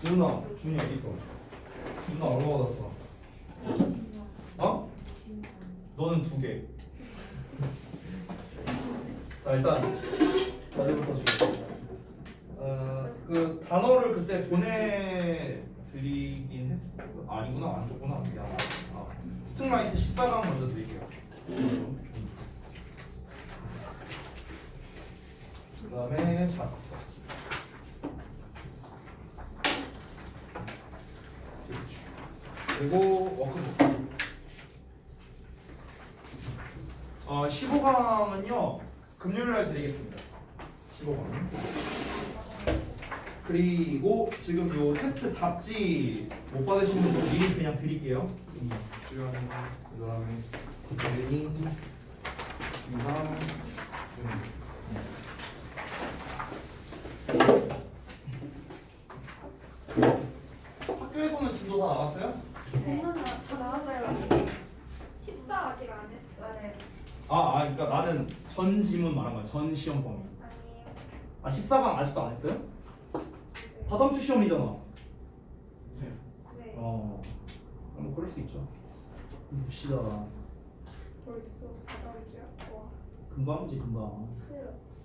준아 어디 있어? 준아 얼마 받았어? 어? 너는 2개. 자 일단 자료부터 주겠습니다. 그 단어를 그때 보내드리긴 했어. 아니구나, 안 줬구나. 미안. 스팅라이트 14강 먼저 드릴게요. 그 다음에 자습서. 그리고 워크북. 15강은요 금요일 날 드리겠습니다. 15강. 그리고 지금 요 테스트 답지 못 받으신 분들 미리 그냥 드릴게요. 수요일, 그다음에 고재인, 유상, 학교에서는 진도 다 나왔어요? 네. 다 나왔어요. 14 아직 안 했어요. 그러니까 나는 전 지문 말한 거야. 전 시험 범위. 아니에요. 14강 아직도 안 했어요? 다다음 주 시험이잖아. 네. 뭐 그럴 수 있죠. 봅시다. 벌써 다다음 주야. 와. 금방이지 금방.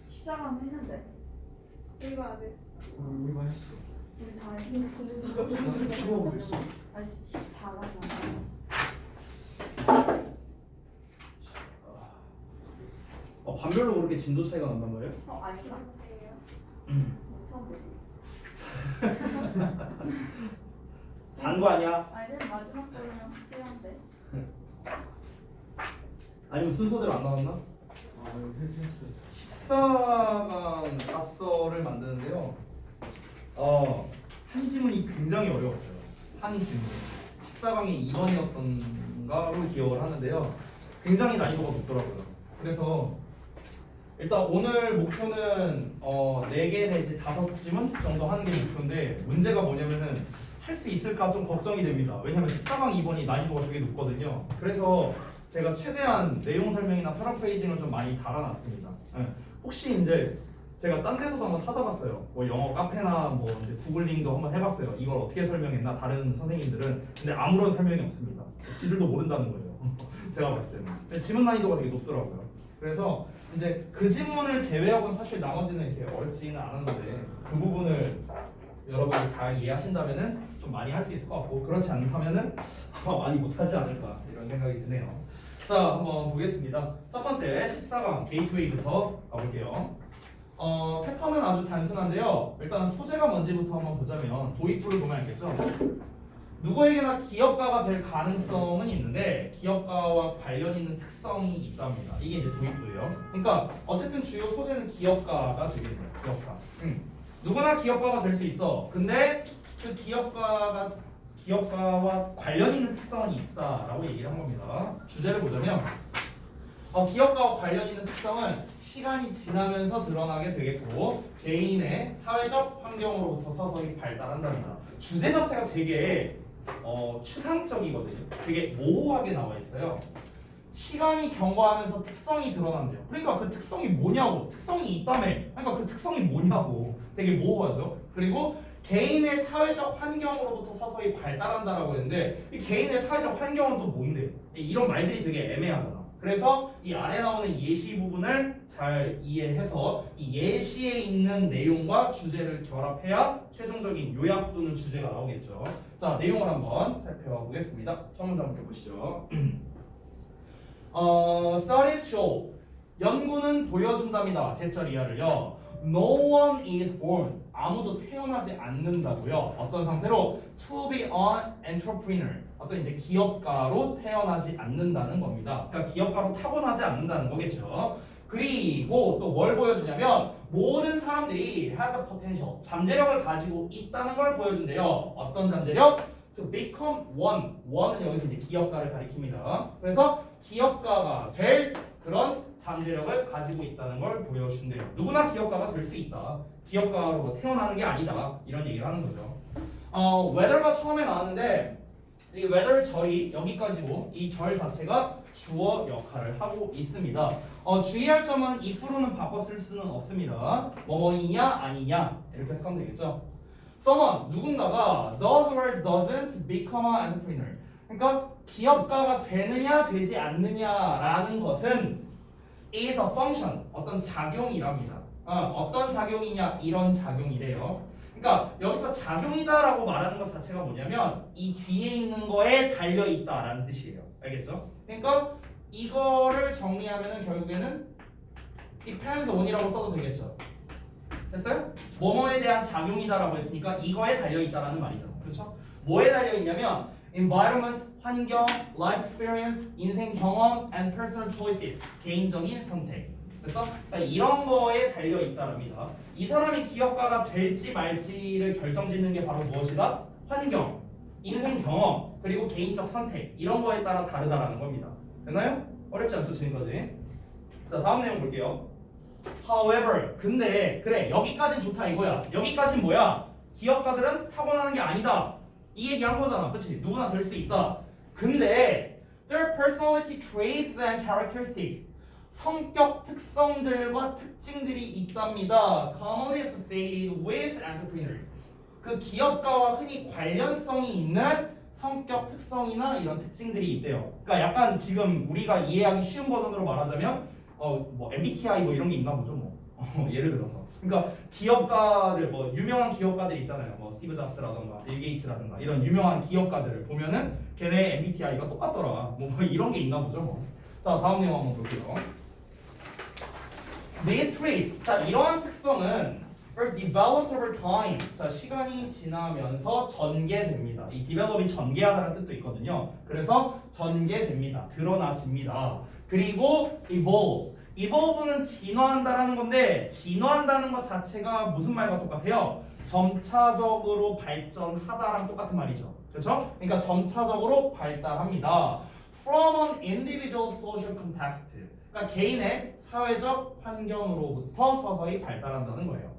싫어. 14강 했는데 이거 안 했어. 우리만 했어. 우리 다 했는데 15로 했어. 아 14강 반별로 그렇게 진도 차이가 난단 말이에요? 아닌가? 안녕하세요. 처음 보지. 잔 거 아니야? 아니 맨 마지막 거는 확실한데 아니면 순서대로 안 나왔나? 이거 했어. 14강 답서를 만드는데요. 한 지문이 굉장히 어려웠어요. 한 지문. 14강이 2번이었던가로 기억을 하는데요. 굉장히 난이도가 높더라고요. 그래서 일단 오늘 목표는 4개 내지 5지문 정도 하는 게 목표인데 문제가 뭐냐면은 할 수 있을까 좀 걱정이 됩니다. 왜냐면 14강 2번이 난이도가 되게 높거든요. 그래서 제가 최대한 내용 설명이나 패러프레이징을 좀 많이 달아놨습니다. 혹시 이제 제가 딴 데서도 한번 찾아봤어요. 뭐 영어 카페나 뭐 이제 구글링도 한번 해봤어요. 이걸 어떻게 설명했나 다른 선생님들은. 근데 아무런 설명이 없습니다. 지들도 모른다는 거예요. 제가 봤을 때는. 근데 지문 난이도가 되게 높더라고요. 그래서 이제 그 지문을 제외하고는 사실 나머지는 이렇게 어렵지는 않았는데 그 부분을 여러분이 잘 이해하신다면은 좀 많이 할 수 있을 것 같고, 그렇지 않다면은 아마 많이 못하지 않을까 이런 생각이 드네요. 자, 한번 보겠습니다. 첫 번째 14강 게이트웨이부터 가볼게요. 패턴은 아주 단순한데요. 일단 소재가 뭔지부터 한번 보자면 도입부를 보면 알겠죠? 누구에게나 기업가가 될 가능성은 있는데 기업가와 관련 있는 특성이 있답니다. 이게 이제 도입부예요. 그러니까 어쨌든 주요 소재는 기업가가 되겠네요. 기업가. 누구나 기업가가 될 수 있어. 근데 그 기업가와 관련 있는 특성이 있다라고 얘기를 한 겁니다. 주제를 보자면 기업가와 관련 있는 특성은 시간이 지나면서 드러나게 되겠고 개인의 사회적 환경으로부터 서서히 발달한답니다. 주제 자체가 되게 추상적이거든요. 되게 모호하게 나와 있어요. 시간이 경과하면서 특성이 드러난대요. 그러니까 그 특성이 뭐냐고. 특성이 있다며. 그러니까 그 특성이 뭐냐고. 되게 모호하죠. 그리고 개인의 사회적 환경으로부터 서서히 발달한다라고 했는데 이 개인의 사회적 환경은 또 뭔데? 이런 말들이 되게 애매하잖아. 그래서 이 아래 나오는 예시 부분을 잘 이해해서 이 예시에 있는 내용과 주제를 결합해야 최종적인 요약 또는 주제가 나오겠죠. 자, 내용을 한번 살펴보겠습니다. 첫 문장부터 보시죠. Studies show. 연구는 보여준답니다. 대절 이하를요. No one is born. 아무도 태어나지 않는다고요. 어떤 상태로? To be an entrepreneur. 어떤 이제 기업가로 태어나지 않는다는 겁니다. 그러니까 기업가로 타고나지 않는다는 거겠죠. 그리고 또 뭘 보여주냐면 모든 사람들이 has the potential. 잠재력을 가지고 있다는 걸 보여준대요. 어떤 잠재력? To become one. one은 여기서 이제 기업가를 가리킵니다. 그래서 기업가가 될 그런 잠재력을 가지고 있다는 걸 보여준대요. 누구나 기업가가 될 수 있다. 기업가로 태어나는 게 아니다. 이런 얘기를 하는 거죠. whether가 처음에 나왔는데 이 whether 절이 여기까지고 이 절 자체가 주어 역할을 하고 있습니다. 주의할 점은 if로는 바꿔 쓸 수는 없습니다. 뭐뭐이냐 아니냐 이렇게 해석하면 되겠죠. someone 누군가가 does or doesn't become an entrepreneur. 그러니까 기업가가 되느냐 되지 않느냐라는 것은 is a function, 어떤 작용이랍니다. 어떤 작용이냐 이런 작용이래요. 그러니까 여기서 작용이다라고 말하는 것 자체가 뭐냐면 이 뒤에 있는 거에 달려 있다라는 뜻이에요. 알겠죠? 그러니까 이거를 정리하면은 결국에는 depends on이라고 써도 되겠죠. 됐어요? 뭐뭐에 대한 작용이다라고 했으니까 이거에 달려 있다라는 말이잖아. 그렇죠? 뭐에 달려 있냐면 environment, 환경, life experience, 인생 경험, and personal choices, 개인적인 선택. 그래서 그러니까 이런 거에 달려 있다랍니다. 이 사람이 기업가가 될지 말지를 결정짓는 게 바로 무엇이다? 환경, 인생 경험, 그리고 개인적 선택 이런 거에 따라 다르다라는 겁니다. 됐나요? 어렵지 않죠 지금까지? 자 다음 내용 볼게요. However, 근데 그래 여기까진 좋다 이거야. 여기까진 뭐야? 기업가들은 타고나는 게 아니다. 이 얘기 한 거잖아, 그렇지? 누구나 될 수 있다. 근데 their personality traits and characteristics, 성격 특성들과 특징들이 있답니다. commonly associated with entrepreneurs. 그 기업가와 흔히 관련성이 있는 성격 특성이나 이런 특징들이 있대요. 그러니까 약간 지금 우리가 이해하기 쉬운 버전으로 말하자면 뭐 MBTI 뭐 이런 게 있나 보죠 뭐. 예를 들어서. 그러니까 기업가들 뭐 유명한 기업가들 있잖아요. 뭐 스티브 잡스라던가 빌 게이츠라던가 이런 유명한 기업가들을 보면은 걔네 MBTI가 똑같더라. 뭐 이런 게 있나 보죠 뭐. 자 다음 내용 한번 볼게요. These traits, 자 이러한 특성은 are developed over time. 자 시간이 지나면서 전개됩니다. 이 develop이 전개하다는 뜻도 있거든요. 그래서 전개됩니다. 드러나집니다. 그리고 evolve. evolve는 진화한다라는 건데 진화한다는 것 자체가 무슨 말과 똑같아요? 점차적으로 발전하다랑 똑같은 말이죠. 그렇죠? 그러니까 점차적으로 발달합니다. From an individual social context. 그러니까 개인의 사회적 환경으로부터 서서히 발달한다는 거예요.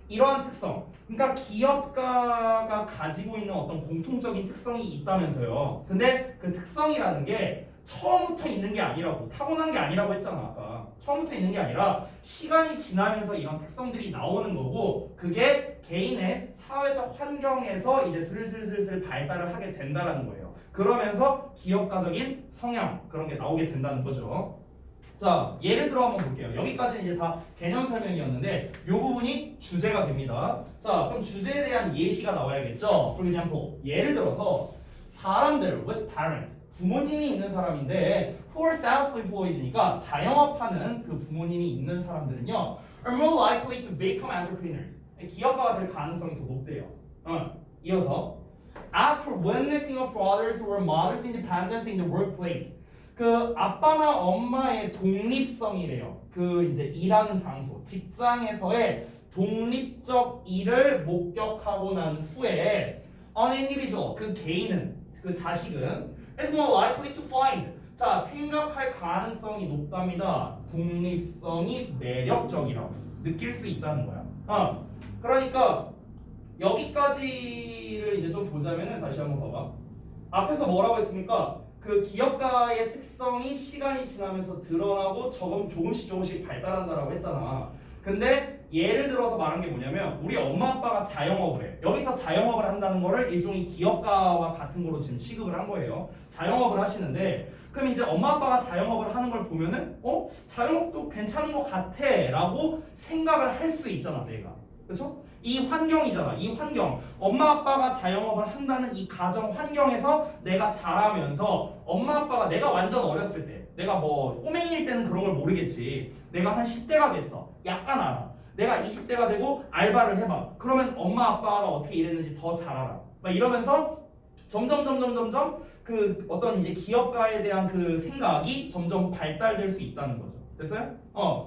이러한 특성. 그러니까 기업가가 가지고 있는 어떤 공통적인 특성이 있다면서요. 근데 그 특성이라는 게 처음부터 있는 게 아니라고, 타고난 게 아니라고 했잖아 아까. 처음부터 있는 게 아니라 시간이 지나면서 이런 특성들이 나오는 거고 그게 개인의 사회적 환경에서 이제 슬슬슬슬 발달을 하게 된다라는 거예요. 그러면서 기업가적인 성향 그런 게 나오게 된다는 거죠. 자 예를 들어 한번 볼게요. 여기까지는 이제 다 개념 설명이었는데 이 부분이 주제가 됩니다. 자 그럼 주제에 대한 예시가 나와야겠죠. For example, 예를 들어서 사람들 with parents, 부모님이 있는 사람인데 who are self-employed니까 자영업하는 그 부모님이 있는 사람들은요 are more likely to become entrepreneurs. 기업가가 될 가능성이 더 높대요. 이어서 after witnessing a father's or mother's independence in the workplace, 그 아빠나 엄마의 독립성이래요. 그 이제 일하는 장소, 직장에서의 독립적 일을 목격하고 난 후에 an individual, 그 개인은, 그 자식은 is more likely to find, 자 생각할 가능성이 높답니다. 독립성이 매력적이라고 느낄 수 있다는 거야. 그러니까 여기까지를 이제 좀 보자면은 다시 한번 봐봐. 앞에서 뭐라고 했습니까? 그 기업가의 특성이 시간이 지나면서 드러나고 조금씩 발달한다라고 했잖아. 근데 예를 들어서 말한 게 뭐냐면 우리 엄마 아빠가 자영업을 해. 여기서 자영업을 한다는 거를 일종의 기업가와 같은 거로 지금 취급을 한 거예요. 자영업을 하시는데 그럼 이제 엄마 아빠가 자영업을 하는 걸 보면은 자영업도 괜찮은 것 같아 라고 생각을 할 수 있잖아 내가. 그렇죠? 이 환경이잖아. 이 환경. 엄마 아빠가 자영업을 한다는 이 가정 환경에서 내가 자라면서 엄마 아빠가 내가 완전 어렸을 때 내가 뭐 꼬맹이일 때는 그런 걸 모르겠지. 내가 한 10대가 됐어. 약간 알아. 내가 20대가 되고 알바를 해봐. 그러면 엄마 아빠가 어떻게 일했는지 더 잘 알아. 막 이러면서 점점 그 어떤 이제 기업가에 대한 그 생각이 점점 발달될 수 있다는 거죠. 됐어요?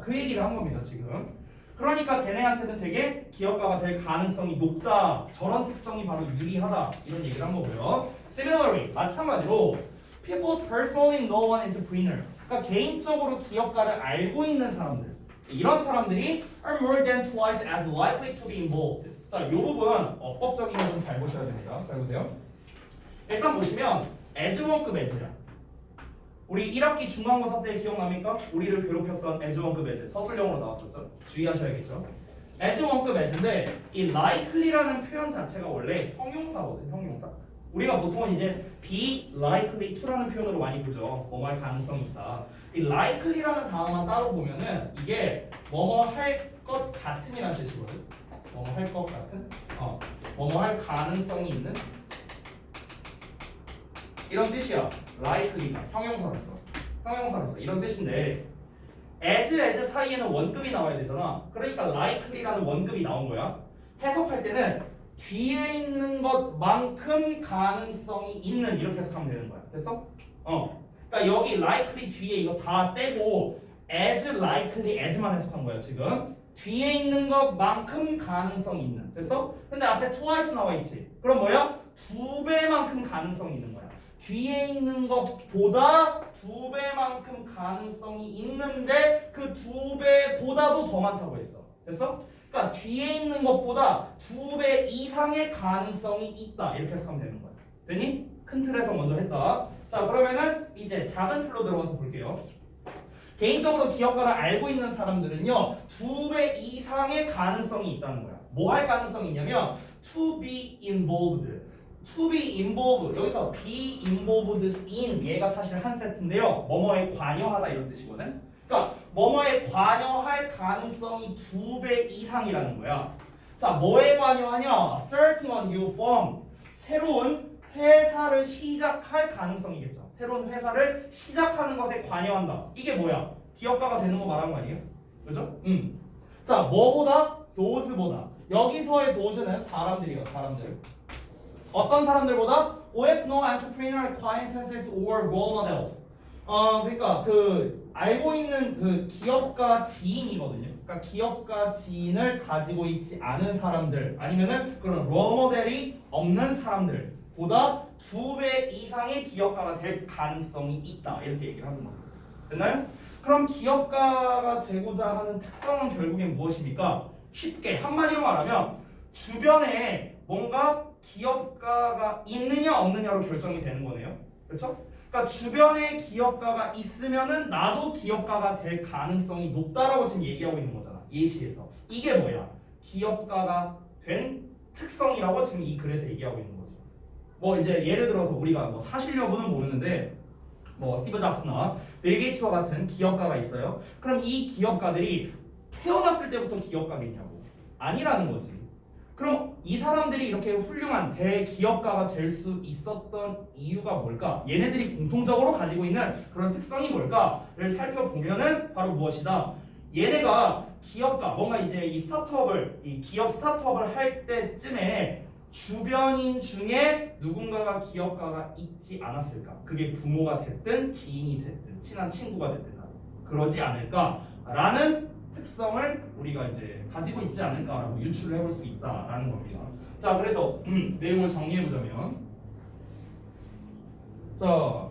그 얘기를 한 겁니다 지금. 그러니까 쟤네한테는 되게 기업가가 될 가능성이 높다. 저런 특성이 바로 유리하다. 이런 얘기를 한 거고요. Similarly, 마찬가지로 people personally know an entrepreneur. 그러니까 개인적으로 기업가를 알고 있는 사람들. 이런 사람들이 are more than twice as likely to be involved. 자, 이 부분 어법적인 거 좀 잘 보셔야 됩니다. 잘 보세요. 일단 보시면 as1급 as야. 우리 1학기 중간고사 때 기억납니까? 우리를 괴롭혔던 as1급 as 서술형으로 나왔었죠. 주의하셔야겠죠. as 원급 as인데 이 likely라는 표현 자체가 원래 형용사거든. 형용사. 우리가 보통은 이제 be likely to라는 표현으로 많이 보죠. 뭐뭐 할 가능성이 있다. 이 likely라는 단어만 따로 보면은 이게 뭐뭐 할 것 같은이라는 뜻이거든. 뭐뭐 할 것 같은, 뭐뭐 할 가능성이 있는 이런 뜻이야. likely가 형용사로서 이런 뜻인데 as 사이에는 원급이 나와야 되잖아. 그러니까 likely라는 원급이 나온 거야. 해석할 때는 뒤에 있는 것만큼 가능성이 있는 이렇게 해석하면 되는 거야. 됐어? 그러니까 여기 likely 뒤에 이거 다 빼고 as likely as만 해석한 거야 지금. 뒤에 있는 것만큼 가능성이 있는. 됐어? 근데 앞에 twice 나와 있지. 그럼 뭐야? 2배만큼 가능성이 있는 거야. 뒤에 있는 것보다 2배만큼 가능성이 있는데 그 2배보다도 더 많다고 했어. 됐어? 그러니까 뒤에 있는 것보다 2배 이상의 가능성이 있다. 이렇게 해석하면 되는 거야. 되니? 큰 틀에서 먼저 했다. 자, 그러면은 이제 작은 틀로 들어가서 볼게요. 개인적으로 기업가를 알고 있는 사람들은요 2배 이상의 가능성이 있다는 거야. 뭐 할 가능성이 있냐면 to be involved. to be involved. 여기서 be involved in 얘가 사실 한 세트인데요. 뭐뭐에 관여하다 이런 뜻이거든. 그러니까 뭐뭐에 관여할 가능성이 2배 이상이라는 거야. 자, 뭐에 관여하냐? Starting a new firm. 새로운 회사를 시작할 가능성이겠죠. 새로운 회사를 시작하는 것에 관여한다. 이게 뭐야? 기업가가 되는 거 말하는 거 아니에요? 그죠? 자, 뭐보다? those보다. 여기서의 those는 사람들이에요. 사람들. 어떤 사람들보다? with no entrepreneurial acquaintances or role models. 그러니까 그 알고 있는 그 기업가 지인이거든요. 그러니까 기업가 지인을 가지고 있지 않은 사람들 아니면은 그런 role model이 없는 사람들보다 2배 이상의 기업가가 될 가능성이 있다. 이렇게 얘기를 하는 거예요. 됐나요? 그럼 기업가가 되고자 하는 특성은 결국엔 무엇입니까? 쉽게 한마디로 말하면 주변에 뭔가 기업가가 있느냐 없느냐로 결정이 되는 거네요. 그렇죠? 그러니까 주변에 기업가가 있으면은 나도 기업가가 될 가능성이 높다라고 지금 얘기하고 있는 거잖아. 예시에서. 이게 뭐야? 기업가가 된 특성이라고 지금 이 글에서 얘기하고 있는 거죠. 뭐 이제 예를 들어서 우리가 뭐 사실 여부는 모르는데 뭐 스티브 잡스나 빌 게이츠와 같은 기업가가 있어요. 그럼 이 기업가들이 태어났을 때부터 기업가겠냐고? 아니라는 거지. 그럼 이 사람들이 이렇게 훌륭한 대기업가가 될 수 있었던 이유가 뭘까? 얘네들이 공통적으로 가지고 있는 그런 특성이 뭘까를 살펴보면은 바로 무엇이다? 얘네가 기업가, 뭔가 이제 이 기업 스타트업을 할 때쯤에 주변인 중에 누군가가 기업가가 있지 않았을까? 그게 부모가 됐든 지인이 됐든 친한 친구가 됐든 그러지 않을까라는 특성을 우리가 이제 가지고 있지 않을까라고 유추를 해볼 수 있다라는 겁니다. 자, 그래서 내용을 정리해보자면, 자,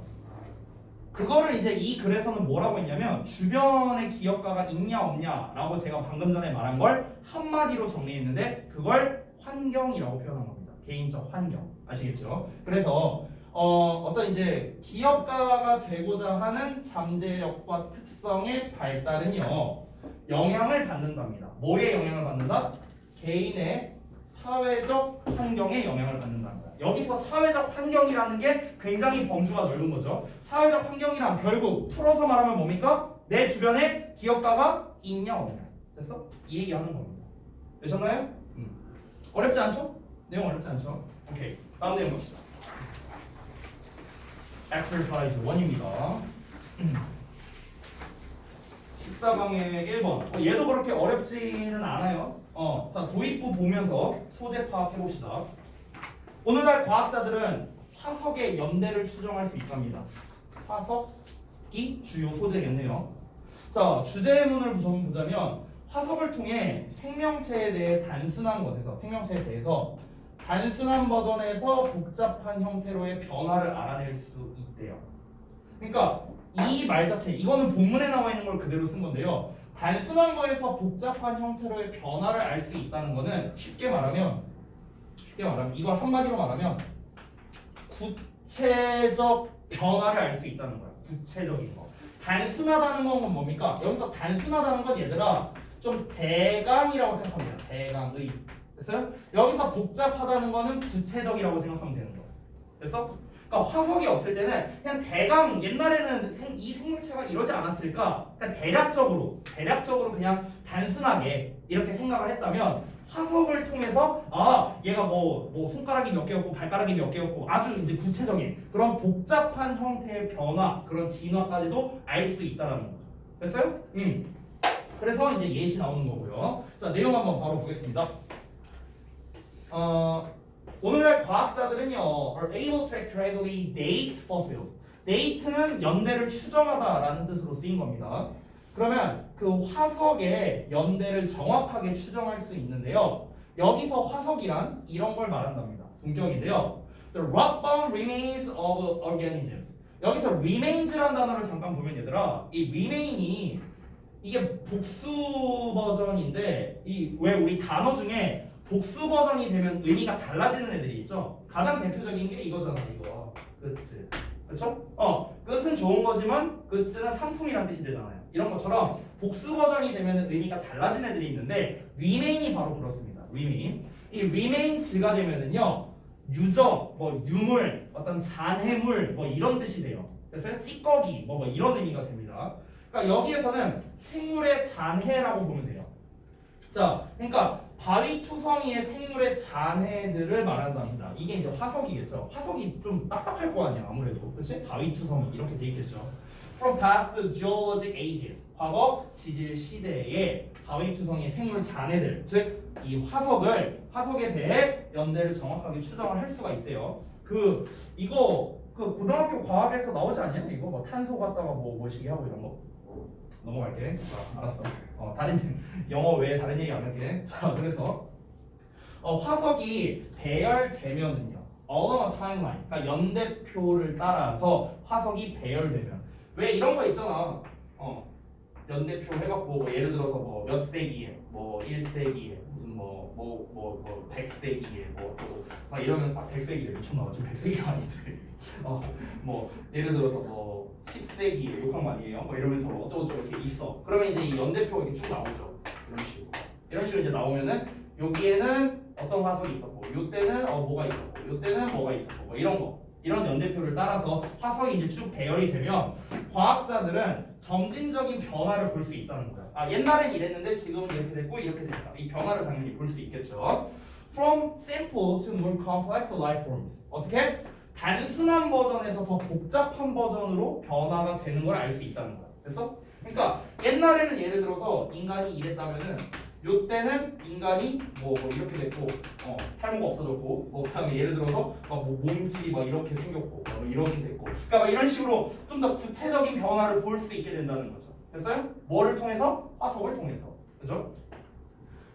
그거를 이제 이 글에서는 뭐라고 했냐면 주변에 기업가가 있냐 없냐라고 제가 방금 전에 말한 걸 한마디로 정리했는데 그걸 환경이라고 표현한 겁니다. 개인적 환경. 아시겠죠? 그래서 어떤 이제 기업가가 되고자 하는 잠재력과 특성의 발달은요 영향을 받는답니다. 뭐에 영향을 받는다? 개인의 사회적 환경에 영향을 받는다는 거야. 여기서 사회적 환경이라는 게 굉장히 범주가 넓은 거죠. 사회적 환경이란 결국 풀어서 말하면 뭡니까? 내 주변에 기업가가 있냐 없냐. 됐어? 이 얘기하는 겁니다. 되셨나요? 어렵지 않죠? 내용 어렵지 않죠? 오케이. 다음 내용 봅시다. exercise 1입니다. 14강의 1번. 얘도 그렇게 어렵지는 않아요. 자, 도입부 보면서 소재 파악해 봅시다. 오늘날 과학자들은 화석의 연대를 추정할 수 있답니다. 화석이 주요 소재겠네요. 자, 주제문을 좀 보자면 화석을 통해 생명체에 대해서 단순한 버전에서 복잡한 형태로의 변화를 알아낼 수 있대요. 그러니까 이 말 자체, 이거는 본문에 나와 있는 걸 그대로 쓴 건데요. 단순한 거에서 복잡한 형태로의 변화를 알 수 있다는 거는 쉽게 말하면 이걸 한마디로 말하면 구체적 변화를 알 수 있다는 거야. 구체적인 거. 단순하다는 건 뭡니까? 여기서 단순하다는 건 얘들아 좀 대강이라고 생각합니다. 대강의. 됐어요? 여기서 복잡하다는 거는 구체적이라고 생각하면 되는 거예요. 됐어? 그러니까 화석이 없을 때는 그냥 대강 옛날에는 이 생물체가 이러지 않았을까? 그러니까 대략적으로 그냥 단순하게 이렇게 생각을 했다면 화석을 통해서 얘가 뭐 손가락이 몇 개였고 발가락이 몇 개였고 아주 이제 구체적인 그런 복잡한 형태의 변화 그런 진화까지도 알 수 있다라는 거죠. 됐어요? 그래서 이제 예시 나오는 거고요. 자 내용 한번 바로 보겠습니다. 오늘날 과학자들은요 are able to accurately date fossils. date는 연대를 추정하다라는 뜻으로 쓰인 겁니다. 그러면 그 화석의 연대를 정확하게 추정할 수 있는데요. 여기서 화석이란 이런 걸 말한답니다. 동격인데요. The rock-bound remains of organisms. 여기서 remains라는 단어를 잠깐 보면 얘들아, 이 remain이 이게 복수 버전인데 왜 우리 단어 중에 복수 버전이 되면 의미가 달라지는 애들이 있죠. 가장 대표적인 게 이거잖아, 이거. 끝즈. 그렇죠? 끝은 좋은 거지만 끝즈는 상품이란 뜻이 되잖아요. 이런 것처럼 복수 버전이 되면 의미가 달라진 애들이 있는데 remain이 바로 그렇습니다. remain. 이 remains가 되면은요 유적, 유물, 어떤 잔해물 이런 뜻이 돼요. 그래서 찌꺼기 이런 의미가 됩니다. 그러니까 여기에서는 생물의 잔해라고 보면 돼요. 자, 그러니까 바위투성이의 생물의 잔해들을 말한답니다. 이게 이제 화석이겠죠. 화석이 좀 딱딱할 거 아니야 아무래도. 그렇지? 바위투성이 이렇게 돼 있겠죠. From past geologic ages. 과거 지질 시대에 바위투성이의 생물 잔해들, 즉 이 화석에 대해 연대를 정확하게 추정을 할 수가 있대요. 이거 고등학교 과학에서 나오지 않냐? 이거 탄소 갖다가 뭐시기 하고 이런 거. 넘어갈게. 알았어. 다른 영어 외에 다른 얘기 안 할게. 자, 그래서 화석이 배열되면은요, along a timeline, 그러니까 연대표를 따라서 화석이 배열되면 왜 이런 거 있잖아. 연대표 해갖고 예를 들어서 몇 세기에, 1세기에 무슨 100세기에 막 이러면 100세기에 미쳤나 지금 100세기가 아닌데 예를 들어서 10세기에 욕한 말이에요. 이러면서 어쩌고저쩌고 이렇게 있어. 그러면 이제 이 연대표가 이렇게 쭉 나오죠. 이런 식으로 이제 나오면은 여기에는 어떤 화석이 있었고, 요때는 뭐가 있었고, 요때는 뭐가 있었고, 이런 연대표를 따라서 화석이 이제 쭉 배열이 되면 과학자들은 점진적인 변화를 볼 수 있다는 거야. 옛날엔 이랬는데 지금은 이렇게 됐고 이렇게 됐다. 이 변화를 당연히 볼 수 있겠죠. From simple to more complex life forms. 어떻게? 단순한 버전에서 더 복잡한 버전으로 변화가 되는 걸 알 수 있다는 거야. 됐어? 그러니까 옛날에는 예를 들어서 인간이 이랬다면은 요때는 인간이 이렇게 됐고 탈모가 없어졌고 그다음에 예를 들어서 몸집이 이렇게 생겼고 이렇게 됐고 그러니까 이런 식으로 좀 더 구체적인 변화를 볼 수 있게 된다는 거죠. 됐어요? 뭐를 통해서? 화석을 통해서. 그죠?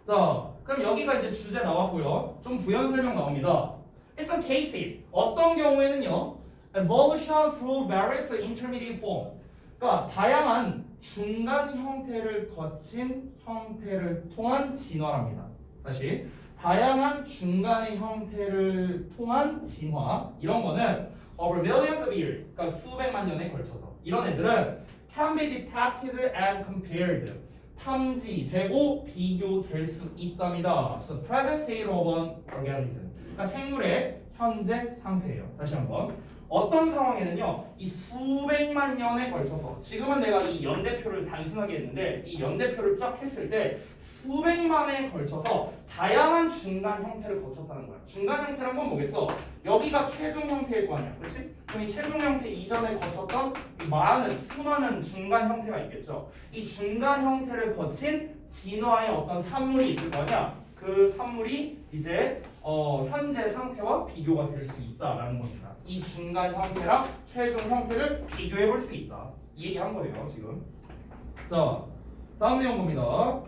자, 그럼 여기가 이제 주제 나왔고요. 좀 부연 설명 나옵니다. In some cases, 어떤 경우에는요, evolution through various intermediate forms. 그러니까 다양한 중간 형태를 거친 형태를 통한 진화랍니다. 다시 다양한 중간의 형태를 통한 진화 이런 거는 over millions of years, 그러니까 수백만 년에 걸쳐서 이런 애들은 can be detected and compared, 탐지되고 비교될 수 있답니다. So present state of an organism, 그러니까 생물의 현재 상태예요. 다시 한번. 어떤 상황에는요, 이 수백만 년에 걸쳐서 지금은 내가 이 연대표를 단순하게 했는데 이 연대표를 쫙 했을 때 수백만에 걸쳐서 다양한 중간 형태를 거쳤다는 거야. 중간 형태란 건 뭐겠어? 여기가 최종 형태일 거 아니야, 그렇지? 그럼 이 최종 형태 이전에 거쳤던 이 수많은 중간 형태가 있겠죠. 이 중간 형태를 거친 진화의 어떤 산물이 있을 거 아니야. 그 산물이 이제 현재 상태와 비교가 될 수 있다라는 겁니다. 이 중간 형태랑 최종 형태를 비교해 볼 수 있다. 이 얘기 한 거예요, 지금. 자, 다음 내용 봅니다.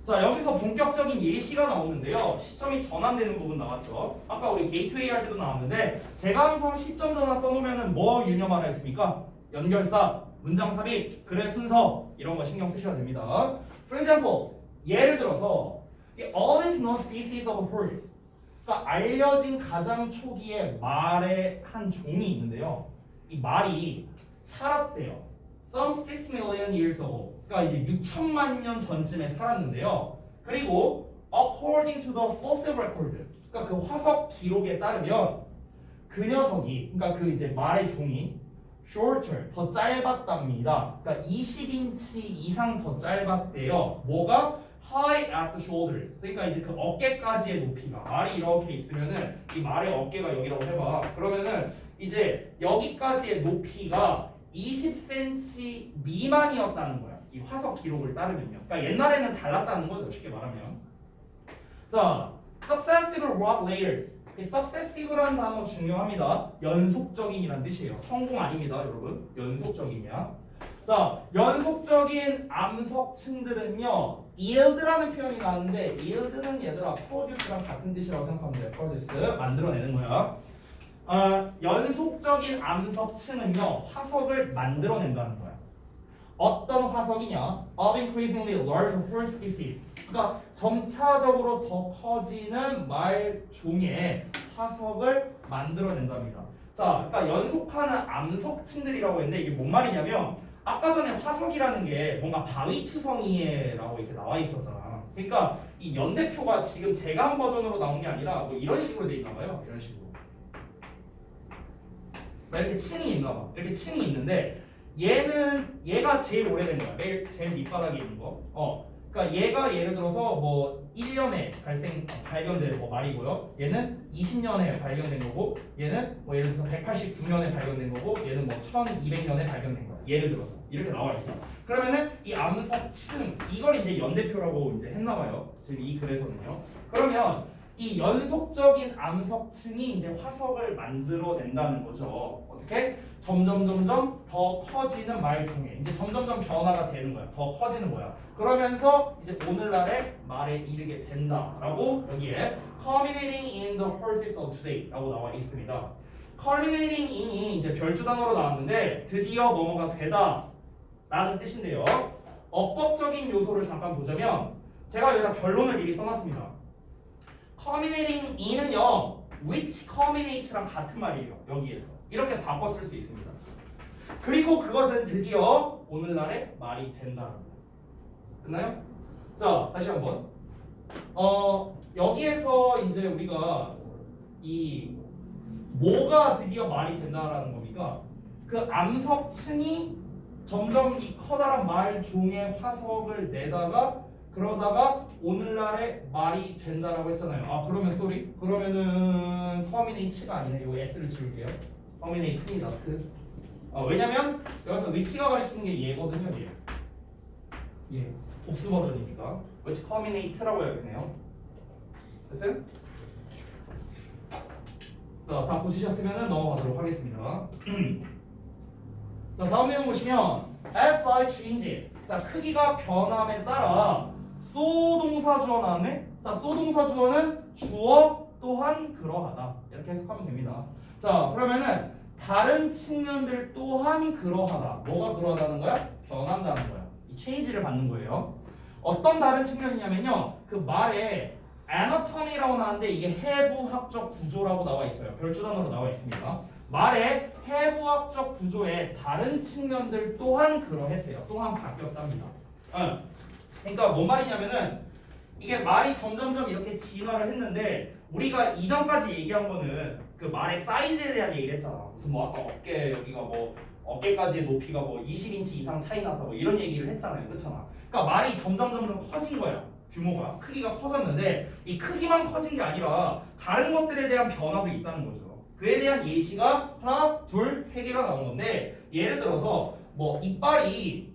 자, 여기서 본격적인 예시가 나오는데요. 시점이 전환되는 부분 나왔죠. 아까 우리 게이트웨이 할 때도 나왔는데 제가 항상 시점 전환 써놓으면 뭐 유념하라 했습니까? 연결사, 문장 삽입, 글의 순서 이런 거 신경 쓰셔야 됩니다. For example, 예를 들어서 all is known species of horse. 그러니까 알려진 가장 초기의 말의 한 종이 있는데요. 이 말이 살았대요. Some 60 million years ago. 그러니까 이제 6천만 년 전쯤에 살았는데요. 그리고 according to the fossil record, 그러니까 그 화석 기록에 따르면 그 녀석이, 그러니까 그 이제 말의 종이 shorter, 더 짧았답니다. 그러니까 20인치 이상 더 짧았대요. 뭐가? high at the shoulders. 그러니까 이제 그 어깨까지의 높이가, 말이 이렇게 있으면은 이 말의 어깨가 여기라고 해봐. 그러면은 이제 여기까지의 높이가 20cm 미만이었다는 거야. 이 화석 기록을 따르면요. 그러니까 옛날에는 달랐다는 거죠. 쉽게 말하면. 자, successive rock layers. 이 successive라는 단어 중요합니다. 연속적인이란 뜻이에요. 성공 아닙니다, 여러분. 연속적이냐? 자, 연속적인 암석층들은요, yield라는 표현이 나왔는데, yield는 얘들아 produce랑 같은 뜻이라고 생각하면 돼요. produce, 만들어내는 거야. 연속적인 암석층은요, 화석을 만들어낸다는 거야. 어떤 화석이냐? Of increasingly larger whole species. 그러니까 점차적으로 더 커지는 말종의 화석을 만들어낸답니다. 자, 그러니까 연속하는 암석층들이라고 했는데 이게 뭔 말이냐면 아까 전에 화석이라는 게 뭔가 바위투성이에라고 이렇게 나와 있었잖아. 그러니까 이 연대표가 지금 제가 한 버전으로 나온 게 아니라 뭐 이런 식으로 돼 있나 봐요. 이런 식으로. 이렇게 층이 있나 봐. 이렇게 층이 있는데 얘가 제일 오래된 거야. 제일 밑바닥에 있는 거. 그러니까 얘가 예를 들어서 뭐 1년에 발견된 뭐 말이고요. 얘는 20년에 발견된 거고, 얘는 뭐 예를 들어서 189년에 발견된 거고, 얘는 뭐 1200년에 발견된 거야. 예를 들어서 이렇게 나와 있어. 그러면은 이 암석층 이걸 이제 연대표라고 이제 했나 봐요. 지금 이 글에서는요. 그러면 이 연속적인 암석층이 이제 화석을 만들어낸다는 거죠. 어떻게? 점점 더 커지는 말종에 이제 점점 변화가 되는 거야. 더 커지는 거야. 그러면서 이제 오늘날의 말에 이르게 된다라고 여기에 culminating in the horses of today라고 나와 있습니다. culminating in이 이제 별주단어로 나왔는데 드디어 뭐뭐가 되다라는 뜻인데요. 어법적인 요소를 잠깐 보자면 제가 여기다 결론을 미리 써놨습니다. culminating in은요, which culminate랑 같은 말이에요. 여기에서 이렇게 바꿔 쓸 수 있습니다. 그리고 그것은 드디어 오늘날의 말이 된다는 거예요. 됐나요? 자, 다시 한번. 여기에서 이제 우리가 이 뭐가 드디어 말이 된다라는 겁니까? 그 암석층이 점점 이 커다란 말종의 화석을 내다가 그러다가 오늘날의 말이 된다라고 했잖아요. 아, 그러면 쏘리? 그러면은 터미네이트가 아니네. 요 S를 지울게요. 터미네이트입니다. 왜냐면 여기서 위치가 가리키는 게 얘거든요. 얘. 복수 버전이니까. which culminate라고 해야겠네요. 됐어요? 자, 다 보시셨으면 넘어가도록 하겠습니다. 자, 다음 내용 보시면 as size change. 자, 크기가 변함에 따라 so 동사 주어 나왔네. 자, so 동사 주어는 주어 또한 그러하다. 이렇게 해석하면 됩니다. 자, 그러면은 다른 측면들 또한 그러하다. 뭐가 그러하다는 거야? 변한다는 거야. 이 change를 받는 거예요. 어떤 다른 측면이냐면요. 그 말에 anatomy라고 나왔는데 이게 해부학적 구조라고 나와 있어요. 별주단어로 나와 있습니다. 말의 해부학적 구조의 다른 측면들 또한 그러했대요. 또한 바뀌었답니다. 그러니까 뭔 말이냐면은 이게 말이 점점점 이렇게 진화를 했는데 우리가 이전까지 얘기한 거는 그 말의 사이즈에 대한 얘기를 했잖아. 무슨 뭐 아까 어깨 여기가 뭐 어깨까지의 높이가 뭐 20인치 이상 차이 났다 뭐 이런 얘기를 했잖아요. 그렇잖아. 그러니까 말이 점점 커진 거야. 규모가 크기가 커졌는데 이 크기만 커진 게 아니라 다른 것들에 대한 변화도 있다는 거죠. 그에 대한 예시가 하나, 둘, 세 개가 나온 건데 예를 들어서 뭐 이빨이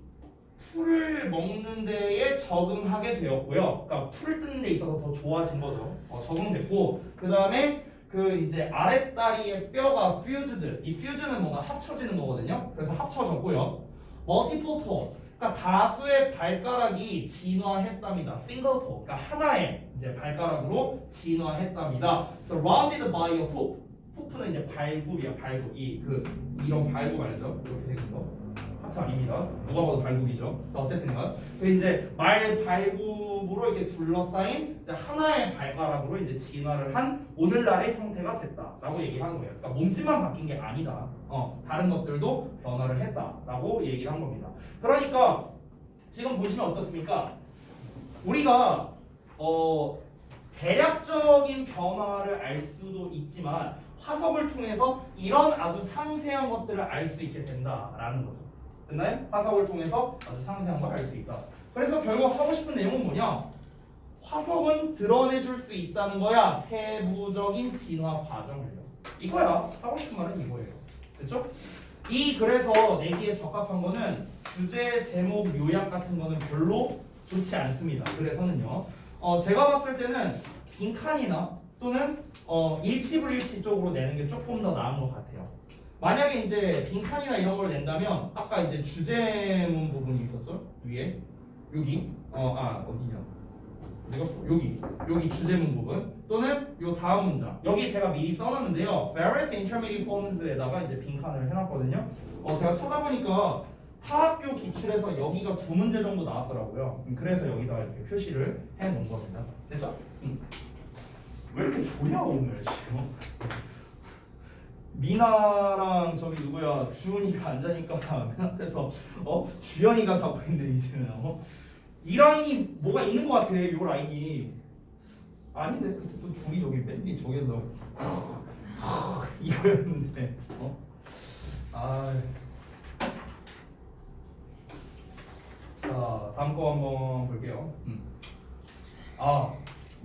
풀을 먹는 데에 적응하게 되었고요. 그러니까 풀을 뜯는 데 있어서 더 좋아진 거죠. 적응됐고 그 다음에 그 이제 아랫다리의 뼈가 fused. 이 fuse는 뭔가 합쳐지는 거거든요. 그래서 합쳐졌고요. multiple toes. 그러니까 다수의 발가락이 진화했답니다. single toe. 그러니까 하나의 이제 발가락으로 진화했답니다. surrounded by a hoof. 후프는 이제 발굽이야. 발굽. 이런 발굽 알죠? 이렇게 생긴 거. 하트 아닙니다. 누가 봐도 발굽이죠. 자, 어쨌든간 그 이제 말 발굽으로 이렇게 둘러싸인 이제 하나의 발가락으로 이제 진화를 한 오늘날의 형태가 됐다라고 얘기를 한 거예요. 그러니까 몸집만 바뀐 게 아니다. 다른 것들도 변화를 했다라고 얘기를 한 겁니다. 그러니까 지금 보시면 어떻습니까? 우리가 대략적인 변화를 알 수도 있지만 화석을 통해서 이런 아주 상세한 것들을 알 수 있게 된다라는 거죠. 됐나요? 화석을 통해서 아주 상세한 걸 알 수 있다. 그래서 결국 하고 싶은 내용은 뭐냐? 화석은 드러내줄 수 있다는 거야. 세부적인 진화 과정을요. 이거야. 하고 싶은 말은 이거예요. 됐죠? 그래서 내기에 적합한 거는 주제, 제목, 요약 같은 거는 별로 좋지 않습니다. 그래서는요. 제가 봤을 때는 빈칸이나 또는 일치불일치 쪽으로 내는 게 조금 더 나은 것 같아요. 만약에 이제 빈칸이나 이런 걸 낸다면 아까 이제 주제문 부분이 있었죠? 위에 여기 어디냐? 여기 주제문 부분 또는 요 다음 문장 여기 제가 미리 써놨는데요. various intermediate forms에다가 이제 빈칸을 해놨거든요. 제가 찾아보니까 타학교 기출에서 여기가 2문제 정도 나왔더라고요. 그래서 여기다 이렇게 표시를 해놓은 겁니다. 됐죠? 왜 이렇게 조냐 오늘 지금? 미나랑 저기 누구야 주은이가 앉으니까 맨 앞에서 주연이가 잡고 있는데 이제는 이 라인이 뭐가 있는 것 같아. 요 라인이 아닌데 그때 또 둘이 저기 맨 뒤 저기서 이거였는데 자 다음 거 한번 볼게요.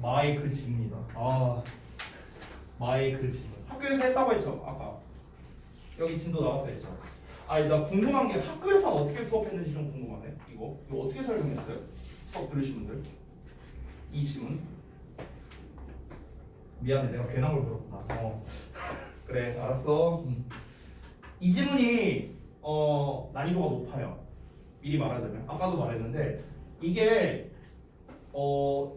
마이크 집니다. 마이크 집. 학교에서 했다고 했죠 아까. 여기 진도 나왔다 했죠. 나 궁금한 게 학교에서 어떻게 수업했는지 좀 궁금하네. 이거 어떻게 설명했어요? 수업 들으신 분들 이 지문. 미안해 내가 괜한 걸 물었구나. 그래 알았어. 이 지문이 난이도가 높아요. 미리 말하자면 아까도 말했는데 이게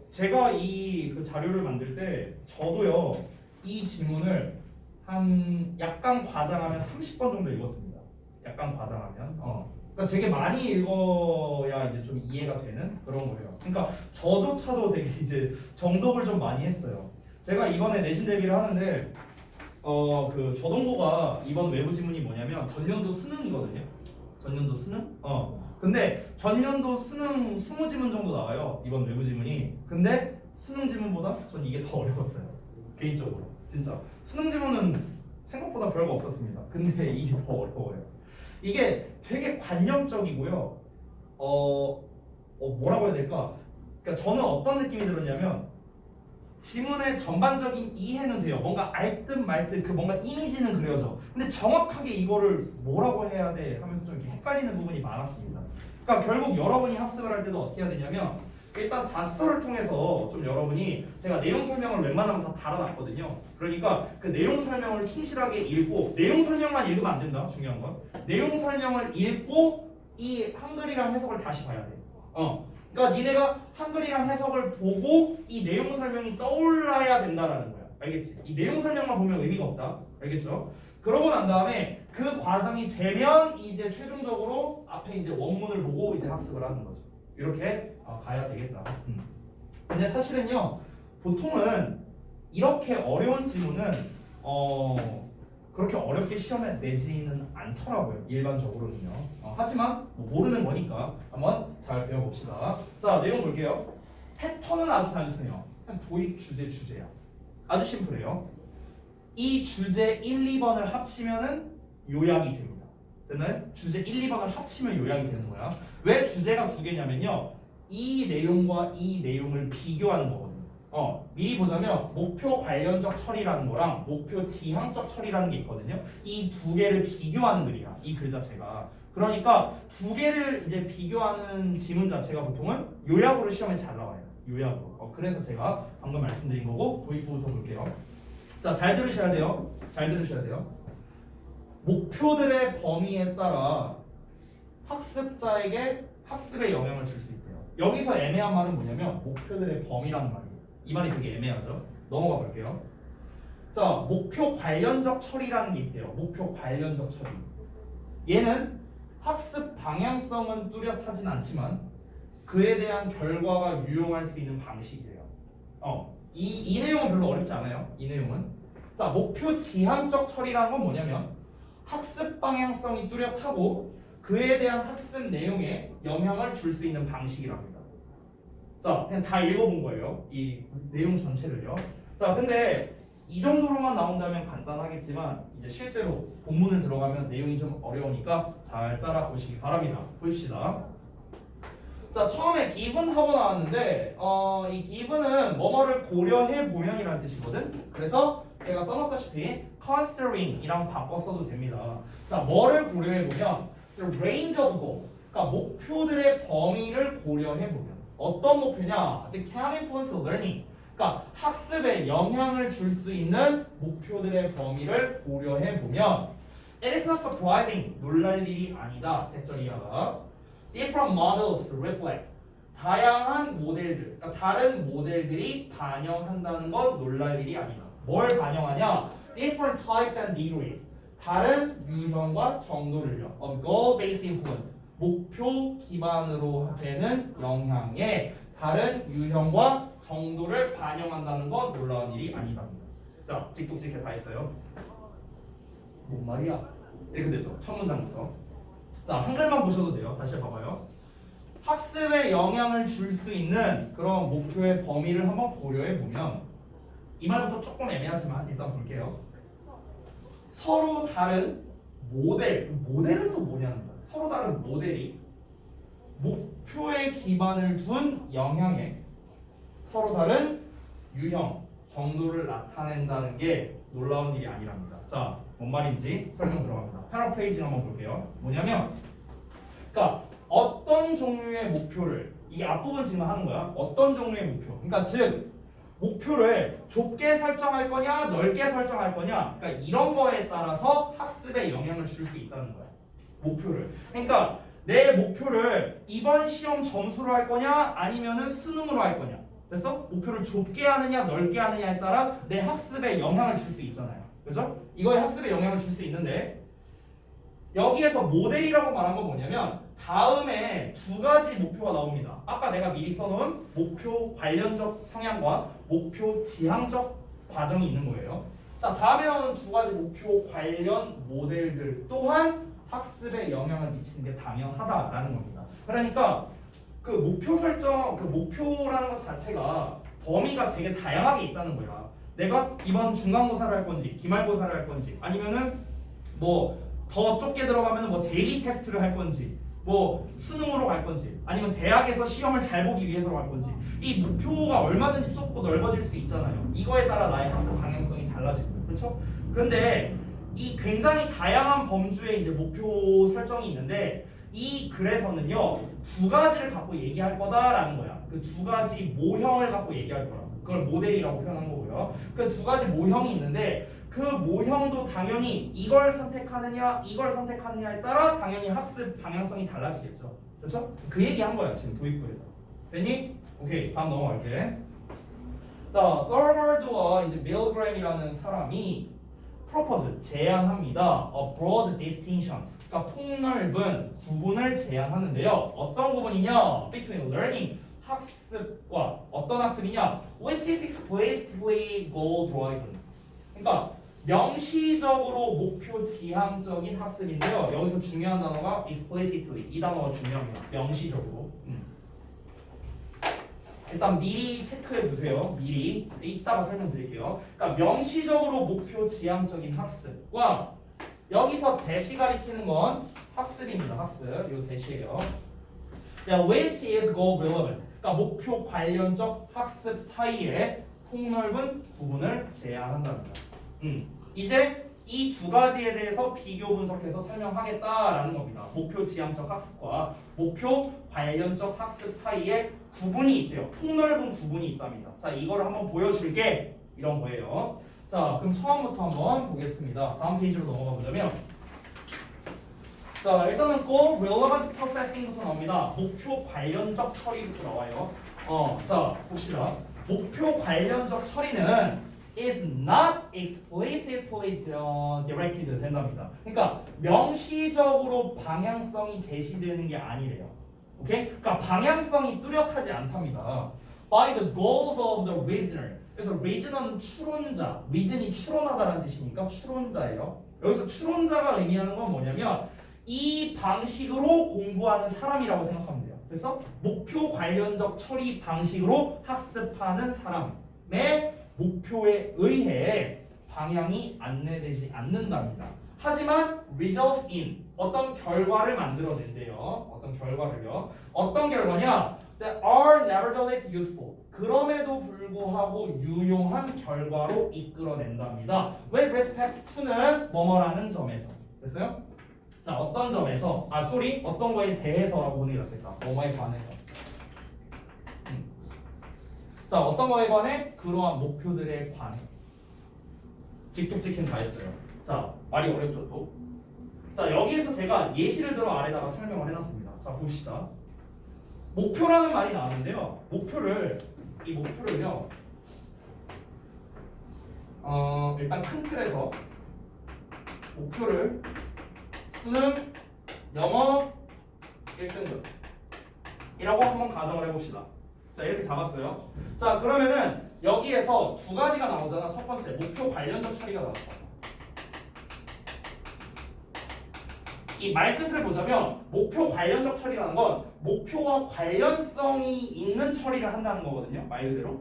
제가 그 자료를 만들 때 저도요 이 지문을 한 약간 과장하면 30번 정도 읽었습니다. 약간 과장하면 그러니까 되게 많이 읽어야 이제 좀 이해가 되는 그런 거예요. 그러니까 저조차도 되게 이제 정독을 좀 많이 했어요. 제가 이번에 내신 대비를 하는데 그 저동고가 이번 외부 지문이 뭐냐면 전년도 수능이거든요. 전년도 수능? 근데 전년도 수능 20지문 정도 나와요. 이번 외부 지문이. 근데 수능 지문보다 전 이게 더 어려웠어요. 개인적으로. 진짜. 수능 지문은 생각보다 별거 없었습니다. 근데 이게 더 어려워요. 이게 되게 관념적이고요. 뭐라고 해야 될까? 그러니까 저는 어떤 느낌이 들었냐면 지문의 전반적인 이해는 돼요. 뭔가 알 듯 말 듯 그 뭔가 이미지는 그려져. 근데 정확하게 이거를 뭐라고 해야 돼 하면서 좀 이렇게 헷갈리는 부분이 많았습니다. 그러니까 결국 여러분이 학습을 할 때도 어떻게 해야 되냐면 일단 자습서를 통해서 좀 여러분이 제가 내용 설명을 웬만하면 다 달아놨거든요. 그러니까 그 내용 설명을 충실하게 읽고 내용 설명만 읽으면 안 된다. 중요한 건 내용 설명을 읽고 이 한글이랑 해석을 다시 봐야 돼. 그러니까 니네가 한글이랑 해석을 보고 이 내용 설명이 떠올라야 된다라는 거야. 알겠지? 이 내용 설명만 보면 의미가 없다. 알겠죠? 그러고 난 다음에 그 과정이 되면 이제 최종적으로 앞에 이제 원문을 보고 이제 학습을 하는 거죠. 이렇게 가야 되겠다. 근데 사실은요, 보통은 이렇게 어려운 지문은 그렇게 어렵게 시험에 내지는 않더라고요. 일반적으로는요. 하지만 뭐 모르는 거니까 한번 잘 배워봅시다. 자, 내용 볼게요. 패턴은 아주 단순해요. 그냥 도입 주제야. 아주 심플해요. 이 주제 1, 2번을 합치면은 요약이 됩니다. 됐나요? 주제 1, 2번을 합치면 요약이 되는 거야. 왜 주제가 두 개냐면요. 이 내용과 이 내용을 비교하는 거거든요. 미리 보자면 목표 관련적 처리라는 거랑 목표 지향적 처리라는 게 있거든요. 이 두 개를 비교하는 글이야. 이 글 자체가. 그러니까 두 개를 이제 비교하는 지문 자체가 보통은 요약으로 시험에 잘 나와요. 요약으로. 그래서 제가 방금 말씀드린 거고 도입부부터 볼게요. 자, 잘 들으셔야 돼요. 잘 들으셔야 돼요. 목표들의 범위에 따라 학습자에게 학습에 영향을 줄 수 있대요. 여기서 애매한 말은 뭐냐면 목표들의 범위라는 말이에요. 이 말이 되게 애매하죠. 넘어가 볼게요. 자, 목표 관련적 처리라는 게 있대요. 목표 관련적 처리. 얘는 학습 방향성은 뚜렷하진 않지만 그에 대한 결과가 유용할 수 있는 방식이래요. 이 내용은 별로 어렵지 않아요. 이 내용은. 자, 목표 지향적 처리라는 건 뭐냐면 학습 방향성이 뚜렷하고 그에 대한 학습 내용에 영향을 줄 수 있는 방식이랍니다. 자, 그냥 다 읽어본 거예요. 이 내용 전체를요. 자, 근데 이 정도로만 나온다면 간단하겠지만 이제 실제로 본문을 들어가면 내용이 좀 어려우니까 잘 따라 보시기 바랍니다. 보십시다. 자, 처음에 given 하고 나왔는데 이 given은 뭐뭐를 고려해 보면이라는 뜻이거든. 그래서 제가 써놨다시피 considering이랑 바꿔 써도 됩니다. 자, 뭐를 고려해 보면 the range of goals, 그러니까 목표들의 범위를 고려해 보면 어떤 목표냐? The can influence learning. 그러니까 학습에 영향을 줄 수 있는 목표들의 범위를 고려해 보면 it is not surprising. 놀랄 일이 아니다. 대절이야가 different models reflect. 다양한 모델들, 그러니까 다른 모델들이 반영한다는 건 놀랄 일이 아니다. 뭘 반영하냐? different types and degrees. 다른 유형과 정도를요. of goal-based influence. 목표 기반으로 되는 영향에 다른 유형과 정도를 반영한다는 건 놀라운 일이 아니다. 자, 찍찍찍해 다 했어요. 뭔 말이야? 이렇게 되죠. 첫 문장부터. 자, 한글만 보셔도 돼요. 다시 봐봐요. 학습에 영향을 줄 수 있는 그런 목표의 범위를 한번 고려해 보면 이 말부터 조금 애매하지만 일단 볼게요. 서로 다른 모델은 또 뭐냐는 거야. 서로 다른 모델이 목표에 기반을 둔 영향에 서로 다른 유형, 정도를 나타낸다는 게 놀라운 일이 아니랍니다. 자, 뭔 말인지 설명 들어갑니다. 패러프레이징 한번 볼게요. 뭐냐면, 그러니까 어떤 종류의 목표를 이 앞부분 지금 하는 거야. 어떤 종류의 목표. 그러니까 즉 목표를 좁게 설정할 거냐, 넓게 설정할 거냐. 그러니까 이런 거에 따라서 학습에 영향을 줄 수 있다는 거야. 목표를. 그러니까 내 목표를 이번 시험 점수로 할 거냐, 아니면은 수능으로 할 거냐. 됐어? 목표를 좁게 하느냐, 넓게 하느냐에 따라 내 학습에 영향을 줄 수 있잖아요. 그죠? 이거에 학습에 영향을 줄 수 있는데 여기에서 모델이라고 말한 건 뭐냐면 다음에 두 가지 목표가 나옵니다. 아까 내가 미리 써놓은 목표 관련적 성향과 목표 지향적 과정이 있는 거예요. 자, 다음에 나오는 두 가지 목표 관련 모델들 또한 학습에 영향을 미치는 게 당연하다라는 겁니다. 그러니까 그 목표 설정, 그 목표라는 것 자체가 범위가 되게 다양하게 있다는 거야. 내가 이번 중간고사를 할 건지, 기말고사를 할 건지, 아니면은 뭐 더 좁게 들어가면 뭐 데일리 테스트를 할 건지, 뭐 수능으로 갈 건지, 아니면 대학에서 시험을 잘 보기 위해서 갈 건지, 이 목표가 얼마든지 좁고 넓어질 수 있잖아요. 이거에 따라 나의 학습 방향성이 달라지고요. 그렇죠? 근데 이 굉장히 다양한 범주의 이제 목표 설정이 있는데 이 글에서는요 두 가지를 갖고 얘기할 거다라는 거야. 그 두 가지 모형을 갖고 얘기할 거라. 그걸 모델이라고 표현한 거고요. 그 두 가지 모형이 있는데 그 모형도 당연히 이걸 선택하느냐 이걸 선택하느냐에 따라 당연히 학습 방향성이 달라지겠죠. 그렇죠? 그 얘기한 거야 지금 도입부에서. 됐니? 오케이, 다음 넘어갈게. 자, 서버드와 이제 밀그램이라는 사람이 propose 제안합니다. A broad distinction. 그러니까 폭넓은 구분을 제안하는데요. 어떤 구분이냐? Between learning 학습과 어떤 학습이냐? Which is explicitly goal driven. 그러니까 명시적으로 목표 지향적인 학습인데요. 여기서 중요한 단어가 explicitly. 이 단어가 중요합니다. 명시적으로. 일단 미리 체크해 두세요. 미리 이따가 설명드릴게요. 그러니까 명시적으로 목표 지향적인 학습과 여기서 대시 가리키는 건 학습입니다. 학습. 이거 대시예요. Which is goal relevant. 그러니까 목표 관련적 학습 사이에 폭넓은 구분을 제안한다는 거야. 이제 이 두 가지에 대해서 비교 분석해서 설명하겠다라는 겁니다. 목표 지향적 학습과 목표 관련적 학습 사이에 구분이 있대요. 폭넓은 구분이 있답니다. 자, 이거를 한번 보여줄게. 이런 거예요. 자, 그럼 처음부터 한번 보겠습니다. 다음 페이지로 넘어가 보자면 자, 일단은 꼭 relevant processing부터 나옵니다. 목표 관련적 처리부터 나와요. 자, 봅시다. 목표 관련적 처리는 is not explicitly directed 된답니다. 그러니까 명시적으로 방향성이 제시되는 게 아니래요. 오케이? 그러니까 방향성이 뚜렷하지 않답니다. By the goals of the reasoner. 그래서 reasoner는 추론자, reason이 추론하다라는 뜻이니까 추론자예요. 여기서 추론자가 의미하는 건 뭐냐면 이 방식으로 공부하는 사람이라고 생각하면 돼요. 그래서 목표 관련적 처리 방식으로 학습하는 사람의 목표에 의해 방향이 안내되지 않는답니다. 하지만 results in 어떤 결과를 만들어낸대요. 어떤 결과를요. 어떤 결과냐? That are nevertheless useful. 그럼에도 불구하고 유용한 결과로 이끌어낸답니다. With respect to는 뭐뭐라는 점에서. 됐어요? 자, 어떤 점에서? 어떤 거에 대해서라고 보는 게 낫겠다. 뭐뭐에 관해서. 자, 어떤 거에 관해? 그러한 목표들에 관해. 직독직행 다 했어요. 자, 말이 어렵죠 또. 자, 여기에서 제가 예시를 들어 아래다가 설명을 해놨습니다. 자, 봅시다. 목표라는 말이 나왔는데요. 이 목표를요. 일단 큰 틀에서 목표를 수능, 영어 1등급 이라고 한번 가정을 해봅시다. 자, 이렇게 잡았어요. 자, 그러면은 여기에서 두 가지가 나오잖아. 첫 번째, 목표 관련적 처리가 나왔어. 이 말뜻을 보자면 목표 관련적 처리라는 건 목표와 관련성이 있는 처리를 한다는 거거든요. 말 그대로.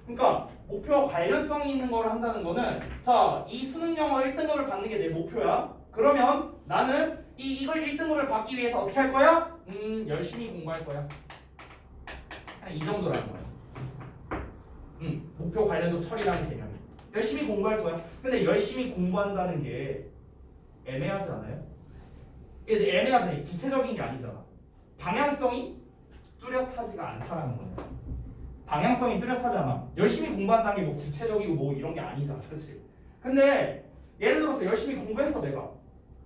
그러니까 목표와 관련성이 있는 거를 한다는 거는 자, 이 수능 영어 1등급을 받는 게 내 목표야. 그러면 나는 이걸 1등급을 받기 위해서 어떻게 할 거야? 열심히 공부할 거야. 이 정도라는 거야. 목표 관련적 처리라는 개념이. 열심히 공부할 거야. 근데 열심히 공부한다는 게 애매하지 않아요? 애매하지. 구체적인 게 아니잖아. 방향성이 뚜렷하지가 않다라는 거예요. 방향성이 뚜렷하지 않아. 열심히 공부한다는 게 뭐 구체적이고 뭐 이런 게 아니잖아. 그렇지? 근데 예를 들어서 열심히 공부했어 내가.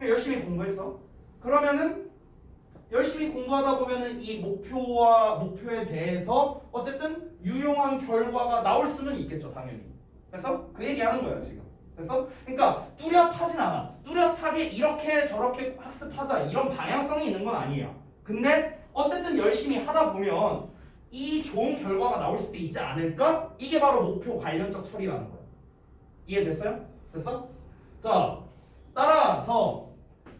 열심히 공부했어. 그러면은 열심히 공부하다 보면은 이 목표에 대해서 어쨌든 유용한 결과가 나올 수는 있겠죠, 당연히. 그래서 그 얘기하는 거야 지금. 그래서 그러니까 뚜렷하진 않아. 뚜렷하게 이렇게 저렇게 학습하자 이런 방향성이 있는 건 아니에요. 근데 어쨌든 열심히 하다 보면 이 좋은 결과가 나올 수도 있지 않을까? 이게 바로 목표 관련적 처리라는 거예요. 이해됐어요? 됐어? 자, 따라서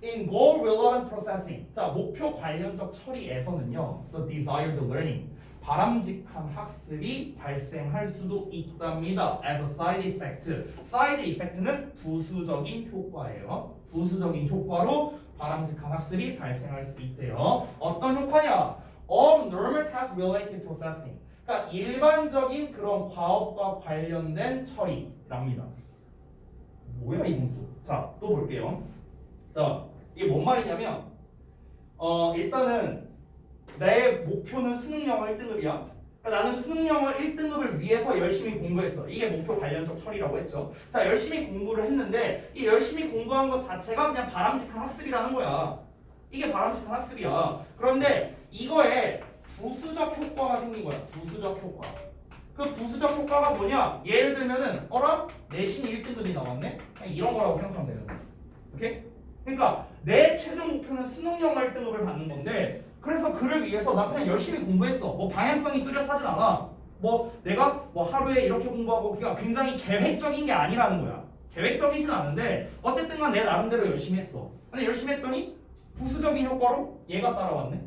in goal relevant processing. 자, 목표 관련적 처리에서는요. The desired learning. 바람직한 학습이 발생할 수도 있답니다. As a side effect. side effect는 부수적인 효과예요. 부수적인 효과로 바람직한 학습이 발생할 수 있대요. 어떤 효과냐? Of normal task related processing. 그러니까 일반적인 그런 과업과 관련된 처리랍니다. 뭐야 이 문구? 자, 또 볼게요. 자, 이게 뭔 말이냐면 일단은 내 목표는 수능 영어 1등급이야. 그러니까 나는 수능 영어 1등급을 위해서 열심히 공부했어. 이게 목표 관련적 처리라고 했죠. 자, 열심히 공부를 했는데 이 열심히 공부한 것 자체가 그냥 바람직한 학습이라는 거야. 이게 바람직한 학습이야. 그런데 이거에 부수적 효과가 생긴 거야. 부수적 효과. 그 부수적 효과가 뭐냐? 예를 들면은 내신 1등급이 나왔네? 그냥 이런 거라고 생각하면 되는 거야. 오케이? 그러니까 내 최종 목표는 수능 영어 1등급을 받는 건데 그래서 그를 위해서 나 그냥 열심히 공부했어. 뭐 방향성이 뚜렷하진 않아. 뭐 내가 뭐 하루에 이렇게 공부하고 그러니까 굉장히 계획적인 게 아니라는 거야. 계획적이진 않은데 어쨌든 간 내 나름대로 열심히 했어. 근데 열심히 했더니 부수적인 효과로 얘가 따라왔네.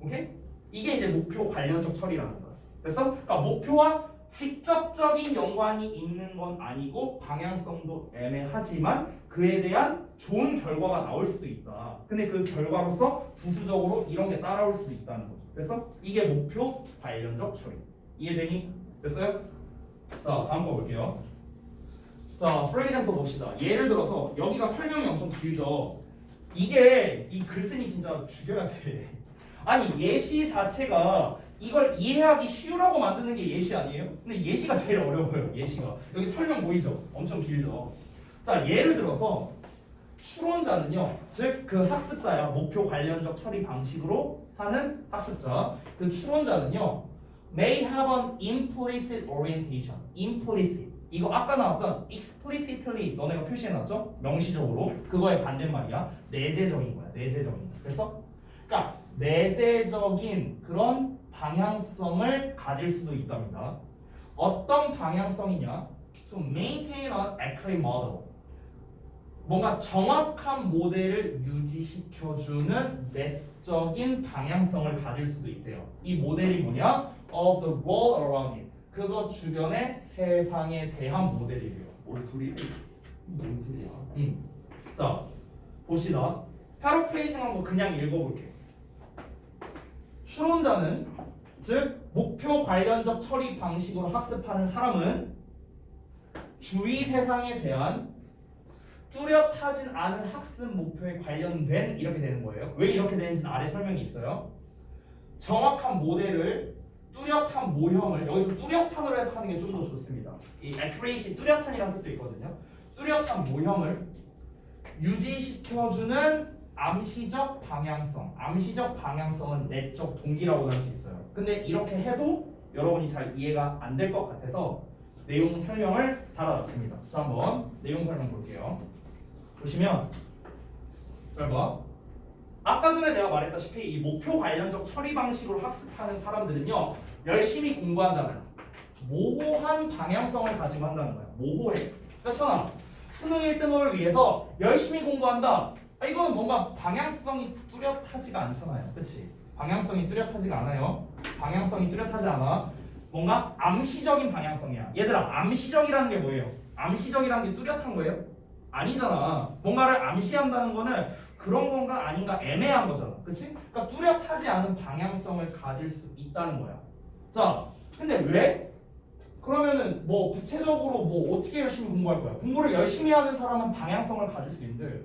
오케이? 이게 이제 목표 관련적 처리라는 거야. 그래서 그러니까 목표와 직접적인 연관이 있는 건 아니고 방향성도 애매하지만 그에 대한 좋은 결과가 나올 수도 있다. 근데 그 결과로서 부수적으로 이런 게 따라올 수도 있다는 거죠. 그래서 이게 목표 관련적 처리. 이해되니? 됐어요? 자, 다음 거 볼게요. 자, 프레젠터 봅시다. 예를 들어서 여기가 설명이 엄청 길죠. 이게 이 글쓴이 진짜 죽여야 돼. 아니 예시 자체가 이걸 이해하기 쉬우라고 만드는 게 예시 아니에요? 근데 예시가 제일 어려워요. 예시가. 여기 설명 보이죠? 엄청 길죠. 자, 예를 들어서 추론자는요. 즉 그 학습자야. 목표 관련적 처리 방식으로 하는 학습자. 그 추론자는요. may have an implicit orientation. implicit. 이거 아까 나왔던 explicitly 너네가 표시해놨죠? 명시적으로. 그거의 반대말이야. 내재적인 거야. 내재적인 거. 그래서 그러니까 내재적인 그런 방향성을 가질 수도 있답니다. 어떤 방향성이냐? To maintain an accurate model. 뭔가 정확한 모델을 유지시켜주는 내적인 방향성을 가질 수도 있대요. 이 모델이 뭐냐? Of the world around it. 그것 주변의 세상에 대한 모델이래요. 뭔 소리야? 뭔 소리야? 자, 봅시다. 패러프레이징한 거 그냥 읽어볼게. 추론자는, 즉 목표 관련적 처리 방식으로 학습하는 사람은 주위 세상에 대한 뚜렷하진 않은 학습 목표에 관련된 이렇게 되는 거예요. 왜 이렇게 되는지는 아래 설명이 있어요. 정확한 모델을 뚜렷한 모형을 여기서 뚜렷한으로 해석하는 게 좀 더 좋습니다. 이 accuracy 뚜렷한이라는 뜻도 있거든요. 뚜렷한 모형을 유지시켜주는 암시적 방향성. 암시적 방향성은 내적 동기라고 할 수 있어요. 근데 이렇게 해도 여러분이 잘 이해가 안 될 것 같아서 내용 설명을 달아놨습니다. 자, 한번 내용 설명 볼게요. 보시면 잘 봐. 아까 전에 내가 말했다시피 이 목표 관련적 처리 방식으로 학습하는 사람들은요 열심히 공부한다는 모호한 방향성을 가지고 한다는 거야. 모호해. 그렇잖아. 수능 1등을 위해서 열심히 공부한다. 이거는 뭔가 방향성이 뚜렷하지가 않잖아요. 그렇지? 방향성이 뚜렷하지가 않아요. 방향성이 뚜렷하지 않아. 뭔가 암시적인 방향성이야. 얘들아, 암시적이라는 게 뭐예요? 암시적이라는 게 뚜렷한 거예요? 아니잖아. 뭔가를 암시한다는 거는 그런 건가 아닌가 애매한 거잖아. 그치? 그러니까 뚜렷하지 않은 방향성을 가질 수 있다는 거야. 자, 근데 왜? 그러면은 뭐 구체적으로 뭐 어떻게 열심히 공부할 거야? 공부를 열심히 하는 사람은 방향성을 가질 수 있는데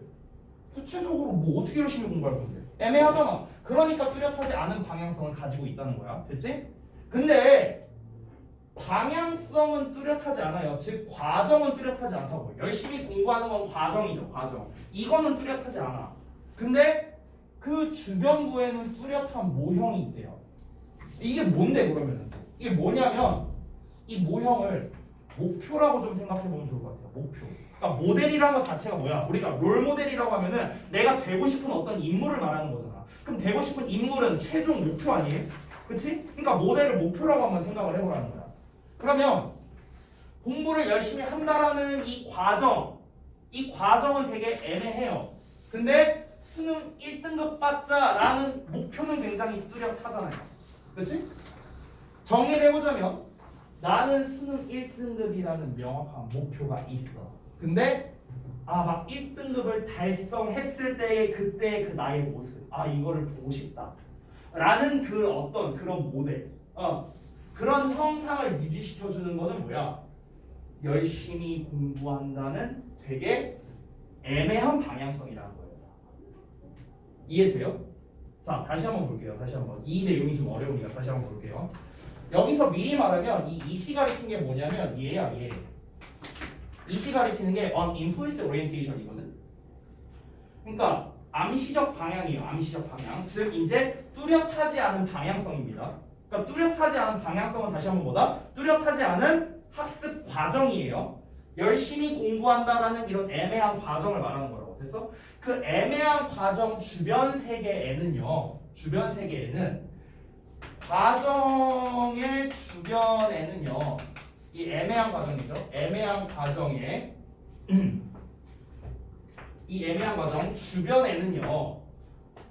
구체적으로 뭐 어떻게 열심히 공부할 건데? 애매하잖아. 그러니까 뚜렷하지 않은 방향성을 가지고 있다는 거야. 됐지? 근데 방향성은 뚜렷하지 않아요. 즉 과정은 뚜렷하지 않다고. 열심히 공부하는 건 과정이죠. 과정. 이거는 뚜렷하지 않아. 근데 그 주변부에는 뚜렷한 모형이 있대요. 이게 뭔데 그러면은? 이게 뭐냐면 이 모형을 목표라고 좀 생각해 보면 좋을 것 같아요. 목표. 그러니까 모델이라는 것 자체가 뭐야? 우리가 롤 모델이라고 하면은 내가 되고 싶은 어떤 인물을 말하는 거잖아. 그럼 되고 싶은 인물은 최종 목표 아니에요? 그렇지? 그러니까 모델을 목표라고 한번 생각을 해보라는 거야. 그러면 공부를 열심히 한다라는 이 과정은 되게 애매해요. 근데 수능 1등급 받자라는 목표는 굉장히 뚜렷하잖아요. 그렇지? 정리를 해보자면 나는 수능 1등급이라는 명확한 목표가 있어. 근데 막 1등급을 달성했을 때의 그때 그 나의 모습, 이거를 보고 싶다 라는 그 어떤 그런 모델, 그런 형상을 유지시켜주는 거는 뭐야? 열심히 공부한다는 되게 애매한 방향성이라는 거예요. 이해돼요? 자, 다시 한번 볼게요. 다시 한번. 이 내용이 좀 어려우니까 다시 한번 볼게요. 여기서 미리 말하면 이 이시 가리킨 게 뭐냐면 얘야, 얘. 이시 가리키는 게 on implicit orientation이거든. 그러니까 암시적 방향이에요. 암시적 방향. 즉 이제 뚜렷하지 않은 방향성입니다. 그러니까 뚜렷하지 않은 방향성은 다시 한번 뭐다? 뚜렷하지 않은 학습 과정이에요. 열심히 공부한다라는 이런 애매한 과정을 말하는 거라고. 그래서 그 애매한 과정 주변 세계에는요. 주변 세계에는 과정의 주변에는요. 이 애매한 과정이죠. 애매한 과정에 이 애매한 과정 주변에는요.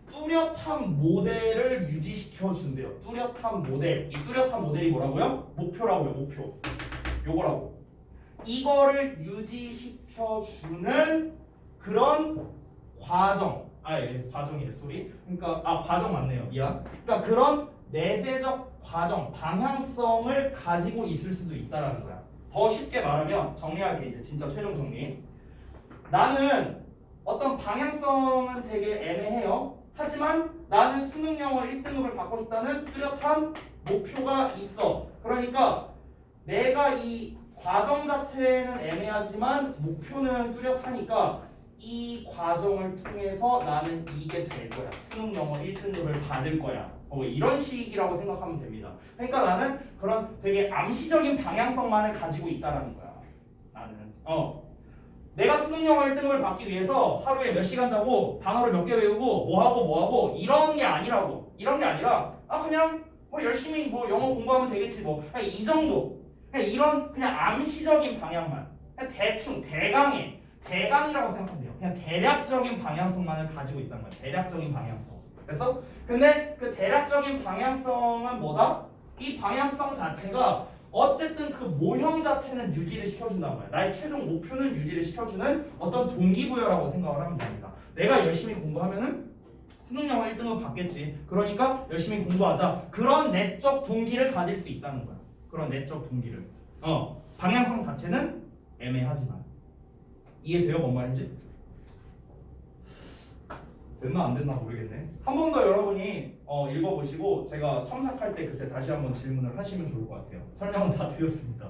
뚜렷한 모델을 유지시켜 준대요. 뚜렷한 모델. 이 뚜렷한 모델이 뭐라고요? 목표라고요. 목표. 요거라고. 이거를 유지시켜 주는 그런 과정. 과정이래. 소리. 그러니까 과정 맞네요. 미안. 그러니까 그런 내재적 과정, 방향성을 가지고 있을 수도 있다라는 거야. 더 쉽게 말하면 정리할게. 이제 진짜 최종 정리. 나는 어떤 방향성은 되게 애매해요. 하지만 나는 수능 영어 1등급을 받고 싶다는 뚜렷한 목표가 있어. 그러니까 내가 이 과정 자체는 애매하지만 목표는 뚜렷하니까 이 과정을 통해서 나는 이게 될 거야. 수능 영어 1등급을 받을 거야. 이런 식이라고 생각하면 됩니다. 그러니까 나는 그런 되게 암시적인 방향성만을 가지고 있다라는 거야. 나는 내가 수능 영어 1등급을 받기 위해서 하루에 몇 시간 자고 단어를 몇 개 외우고 뭐 하고 이런 게 아니라고. 이런 게 아니라 그냥 뭐 열심히 뭐 영어 공부하면 되겠지 뭐. 그냥 이 정도. 그냥 이런 그냥 암시적인 방향만. 그냥 대충 대강의 대강이라고 생각하면 돼요. 그냥 대략적인 방향성만을 가지고 있다는 거예요. 대략적인 방향성. 그래서 근데 그 대략적인 방향성은 뭐다? 이 방향성 자체가 어쨌든 그 모형 자체는 유지를 시켜준다는 거야. 나의 최종 목표는 유지를 시켜주는 어떤 동기부여라고 생각을 하면 됩니다. 내가 열심히 공부하면은 수능 영어 1등은 받겠지. 그러니까 열심히 공부하자. 그런 내적 동기를 가질 수 있다는 거야. 그런 내적 동기를. 방향성 자체는 애매하지만. 이해돼요? 뭔 말인지? 됐나 안 됐나 모르겠네. 한 번 더 여러분이 읽어보시고 제가 첨삭할 때 그때 다시 한번 질문을 하시면 좋을 것 같아요. 설명은 다 드렸습니다.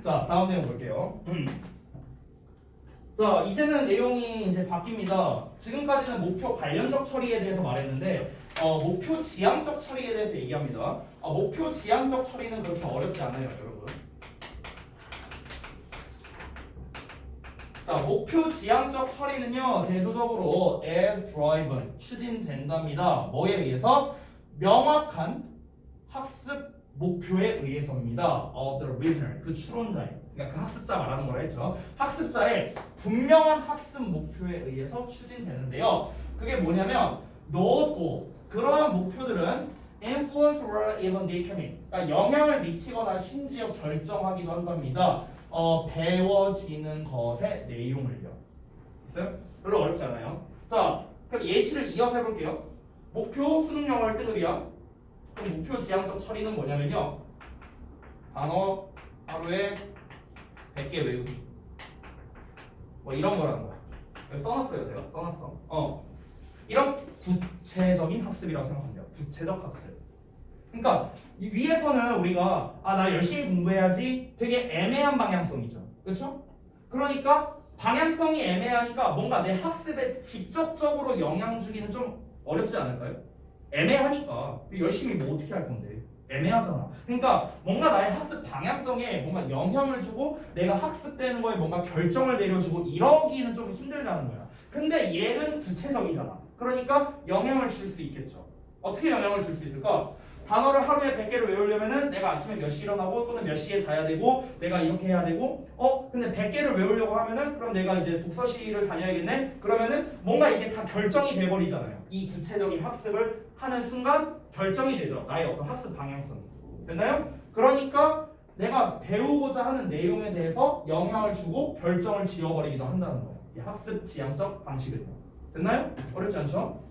자, 다음 내용 볼게요. 자, 이제는 내용이 이제 바뀝니다. 지금까지는 목표 관련적 처리에 대해서 말했는데 목표 지향적 처리에 대해서 얘기합니다. 목표 지향적 처리는 그렇게 어렵지 않아요, 여러분. 자, 목표 지향적 처리는요, 대조적으로 as driven, 추진된답니다. 뭐에 의해서? 명확한 학습 목표에 의해서입니다. of the reasoner, 그 추론자의, 그러니까 그 학습자 말하는 거라 했죠. 학습자의 분명한 학습 목표에 의해서 추진되는데요. 그게 뭐냐면 those goals, 그러한 목표들은 influence or even determine, 그러니까 영향을 미치거나 심지어 결정하기도 한답니다. 배워지는 것의 내용을요. 있어요? 별로 어렵지 않아요. 자, 그럼 예시를 이어서 해볼게요. 목표 수능 영어 1등급이야. 그럼 목표 지향적 처리는 뭐냐면요. 단어 하루에 100개 외우기. 뭐 이런 거라는 거야. 여기 써놨어요, 제가. 써놨어. 이런 구체적인 학습이라고 생각하면 돼요. 구체적 학습. 그러니까 이 위에서는 우리가 나 열심히 공부해야지 되게 애매한 방향성이죠. 그렇죠? 그러니까 방향성이 애매하니까 뭔가 내 학습에 직접적으로 영향 주기는 좀 어렵지 않을까요? 애매하니까 열심히 뭐 어떻게 할 건데 애매하잖아. 그러니까 뭔가 나의 학습 방향성에 뭔가 영향을 주고 내가 학습되는 거에 뭔가 결정을 내려주고 이러기는 좀 힘들다는 거야. 근데 얘는 구체적이잖아. 그러니까 영향을 줄 수 있겠죠. 어떻게 영향을 줄 수 있을까? 단어를 하루에 100개를 외우려면은 내가 아침에 몇 시에 일어나고 또는 몇 시에 자야 되고 내가 이렇게 해야 되고 근데 100개를 외우려고 하면은 그럼 내가 이제 독서실을 다녀야겠네? 그러면은 뭔가 이게 다 결정이 돼버리잖아요. 이 구체적인 학습을 하는 순간 결정이 되죠. 나의 어떤 학습 방향성이. 됐나요? 그러니까 내가 배우고자 하는 내용에 대해서 영향을 주고 결정을 지어버리기도 한다는 거예요. 이 학습 지향적 방식은요. 됐나요? 어렵지 않죠?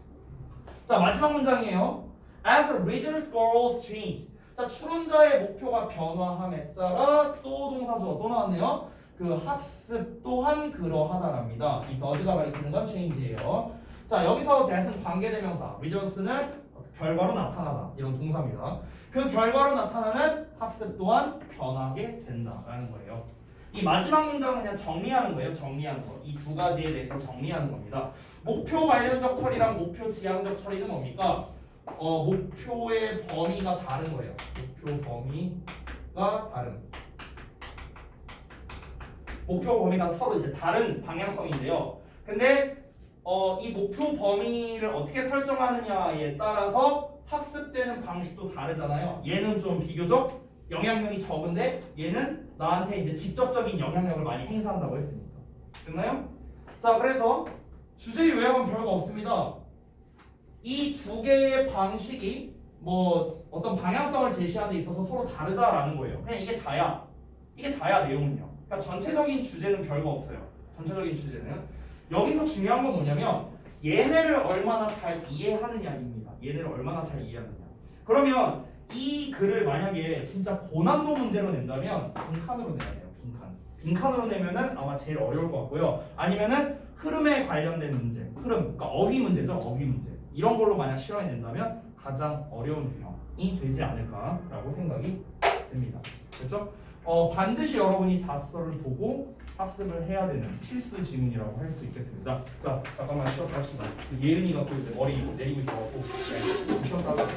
자, 마지막 문장이에요. As the reader's goals change. 자, 추론자의 목표가 변화함에 따라 so 동사주어 또 나왔네요. 그 학습 또한 그러하다랍니다. 이 does가 가리키는 건 change예요. 자, 여기서 that은 관계대명사, readers는 결과로 나타나다 이런 동사입니다. 그 결과로 나타나는 학습 또한 변하게 된다라는 거예요. 이 마지막 문장은 그냥 정리하는 거예요. 정리하는 거. 이 두 가지에 대해서 정리하는 겁니다. 목표 관련적 처리랑 목표 지향적 처리는 뭡니까? 목표의 범위가 다른 거예요. 목표 범위가 다른. 목표 범위가 서로 이제 다른 방향성인데요. 근데 이 목표 범위를 어떻게 설정하느냐에 따라서 학습되는 방식도 다르잖아요. 얘는 좀 비교적 영향력이 적은데 얘는 나한테 이제 직접적인 영향력을 많이 행사한다고 했으니까. 됐나요? 자, 그래서 주제 요약은 별거 없습니다. 이 두 개의 방식이 뭐 어떤 방향성을 제시하는 데 있어서 서로 다르다라는 거예요. 그냥 이게 다야. 이게 다야 내용은요. 그러니까 전체적인 주제는 별거 없어요. 전체적인 주제는 여기서 중요한 건 뭐냐면 얘네를 얼마나 잘 이해하느냐입니다. 얘네를 얼마나 잘 이해하느냐. 그러면 이 글을 만약에 진짜 고난도 문제로 낸다면 빈칸으로 내야 돼요. 빈칸으로 내면은 아마 제일 어려울 것 같고요. 아니면은 흐름에 관련된 문제, 그러니까 어휘 문제죠. 어휘 문제. 이런 걸로 만약 실험해 낸다면 가장 어려운 유형이 되지 않을까라고 생각이 듭니다. 그렇죠? 반드시 여러분이 자소서를 보고 학습을 해야 되는 필수 지문이라고 할 수 있겠습니다. 자, 잠깐만 쉬었다 합시다. 예은이가 또 이제 머리 내리고 있어갖고 쉬었다가